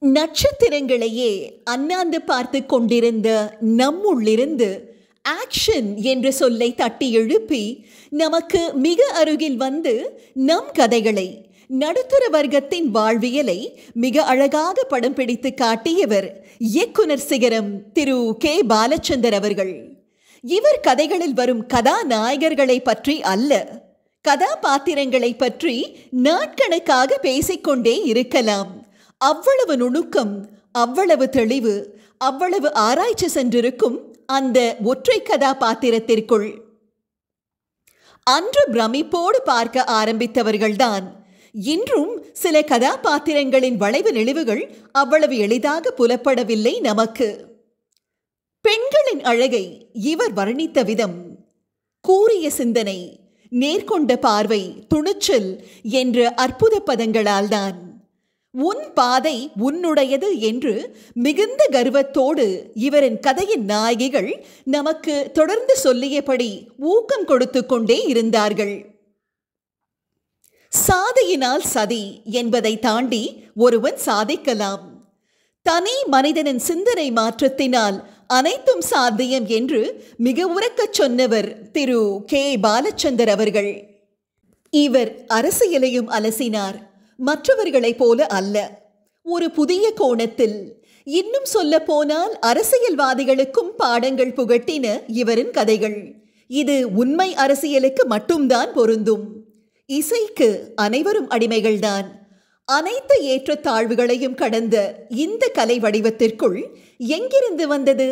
நட்சத்திரங்களையே அண்ணாந்து பார்த்து கொண்டிருந்த நம்முள்ளிருந்து ஆக்ஷன் என்ற சொல்லை தட்டி எழுப்பி நமக்கு மிக அருகில் வந்து நம் கதைகளை, நடுத்தர வர்க்கத்தின் வாழ்வியலை மிக அழகாக படம் பிடித்து காட்டியவர் இயக்குனர் சிகரம் திரு கே பாலச்சந்தர் அவர்கள். இவர் கதைகளில் வரும் கதாநாயகர்களை பற்றி அல்ல, கதாபாத்திரங்களை பற்றி நாட்கணக்காக பேசிக்கொண்டே இருக்கலாம். அவ்வளவு நுணுக்கம், அவ்வளவு தெளிவு, அவ்வளவு ஆராய்ச்சி சென்றிருக்கும் அந்த ஒற்றை கதாபாத்திரத்திற்குள். அன்று பிரமிப்போடு பார்க்க ஆரம்பித்தவர்கள்தான் இன்றும் சில கதாபாத்திரங்களின் வளைவு நெளிவுகள் அவ்வளவு எளிதாக புலப்படவில்லை நமக்கு. பெண்களின் அழகை இவர் வர்ணித்த விதம், கூரிய சிந்தனை, நேர்கொண்ட பார்வை, துணிச்சல் என்ற அற்புத பதங்களால் தான். உன் பாதை உன்னுடையது என்று மிகுந்த கர்வத்தோடு இவரின் கதையின் நாயகிகள் நமக்கு தொடர்ந்து சொல்லியபடி ஊக்கம் கொடுத்து கொண்டே இருந்தார்கள். சாதியினால் சதி என்பதை தாண்டி ஒருவன் சாதிக்கலாம். தனி மனிதனின் சிந்தனை மாற்றத்தினால் அனைத்தும் சாத்தியம் என்று மிக உரக்கச் சொன்னவர் திரு கே பாலச்சந்தர் அவர்கள். இவர் அரசியலையும் அலசினார். மற்றவர்களைப் போல அல்ல, ஒரு புதிய கோணத்தில். இன்னும் சொல்ல போனால் அரசியல்வாதிகளுக்கும் பாடங்கள் புகட்டின இவரின் கதைகள். இது உண்மை அரசியலுக்கு மட்டும்தான் பொருந்தும். இசைக்கு அனைவரும் அடிமைகள்தான். அனைத்து ஏற்றத்தாழ்வுகளையும் கடந்த இந்த கலை வடிவத்திற்குள் எங்கிருந்து வந்தது,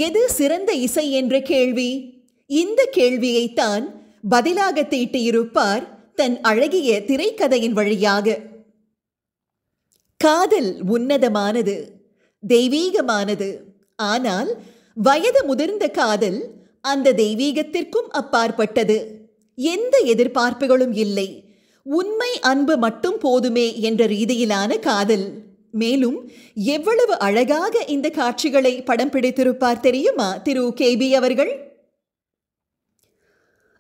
எது சிறந்த இசை என்ற கேள்வி? இந்த கேள்வியைத்தான் பதிலாக தீட்டியிருப்பார் தன் அழகிய திரைக்கதையின் வழியாக. காதல் உன்னதமானது, தெய்வீகமானது. ஆனால் வயது முதிர்ந்த காதல் அந்த தெய்வீகத்திற்கும் அப்பாற்பட்டது. எந்த எதிர்பார்ப்புகளும் இல்லை, உண்மை அன்பு மட்டும் போதுமே என்ற ரீதியிலான காதல். மேலும் எவ்வளவு அழகாக இந்த காட்சிகளை படம் பிடித்திருப்பார் தெரியுமா திரு கேபி அவர்கள்?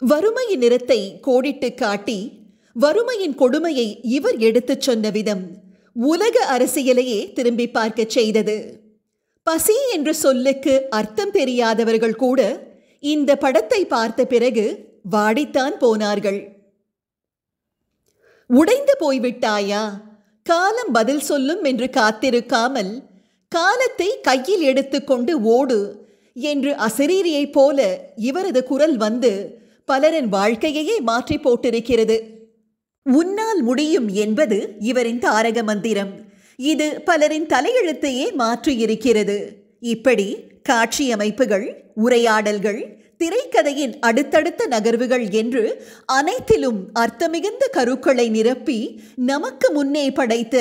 வறுமையின் நிறத்தை கோடிட்டு காட்டி வறுமையின் கொடுமையை இவர் எடுத்துச் சொன்ன விதம் உலக அரசியலையே திரும்பி பார்க்க செய்தது. பசி என்ற சொல்லுக்கு அர்த்தம் தெரியாதவர்கள் கூட இந்த படத்தை பார்த்த பிறகு வாடித்தான் போனார்கள். உடைந்து போய்விட்டாயா, காலம் பதில் சொல்லும் என்று காத்திருக்காமல் காலத்தை கையில் எடுத்துக்கொண்டு ஓடு என்று அசரீரியைப் போல இவரது குரல் வந்து பலரின் வாழ்க்கையையே மாற்றி போட்டிருக்கிறது. உன்னால் முடியும் என்பது இவரின் தாரக மந்திரம். இது பலரின் தலையெழுத்தையே மாற்றியிருக்கிறது. இப்படி காட்சி அமைப்புகள், உரையாடல்கள், திரைக்கதையின் அடுத்தடுத்த நகர்வுகள் என்று அனைத்திலும் அர்த்தமிகுந்த கருக்களை நிரப்பி நமக்கு முன்னே படைத்த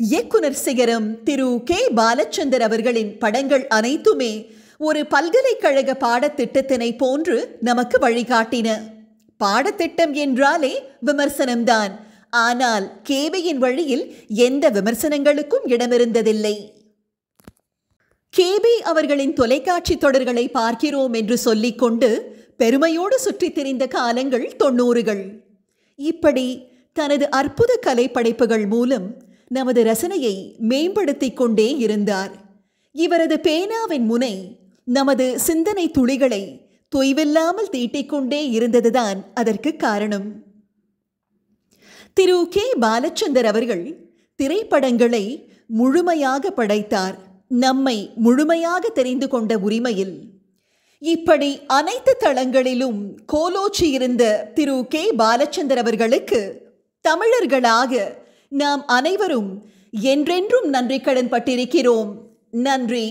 இயக்குனர் சிகரம் திரு கே பாலச்சந்தர் அவர்களின் படங்கள் அனைத்துமே ஒரு பல்கலைக்கழக பாடத்திட்டத்தினை போன்று நமக்கு வழிகாட்டின. பாடத்திட்டம் என்றாலே விமர்சனம்தான். ஆனால் கேபியின் வழியில் எந்த விமர்சனங்களுக்கும் இடமிருந்ததில்லை. கேபி அவர்களின் தொலைக்காட்சி தொடர்களை பார்க்கிறோம் என்று சொல்லிக்கொண்டு பெருமையோடு சுற்றி திரிந்த காலங்கள் 90கள். இப்படி தனது அற்புத கலை படைப்புகள் மூலம் நமது ரசனையை மேம்படுத்திக் கொண்டே இருந்தார். இவரது பேனாவின் முனை நமது சிந்தனை துளிகளை தொய்வில்லாமல் தீட்டிக்கொண்டே இருந்ததுதான் அதற்கு காரணம். திரு கே பாலச்சந்தர் அவர்கள் திரைப்படங்களை முழுமையாக படைத்தார், நம்மை முழுமையாக தெரிந்து கொண்ட உரிமையில். இப்படி அனைத்து தளங்களிலும் கோலோச்சி இருந்த திரு கே பாலச்சந்தர் அவர்களுக்கு தமிழர்களாக நாம் அனைவரும் என்றென்றும் நன்றி கடன் பட்டிருக்கிறோம். நன்றி.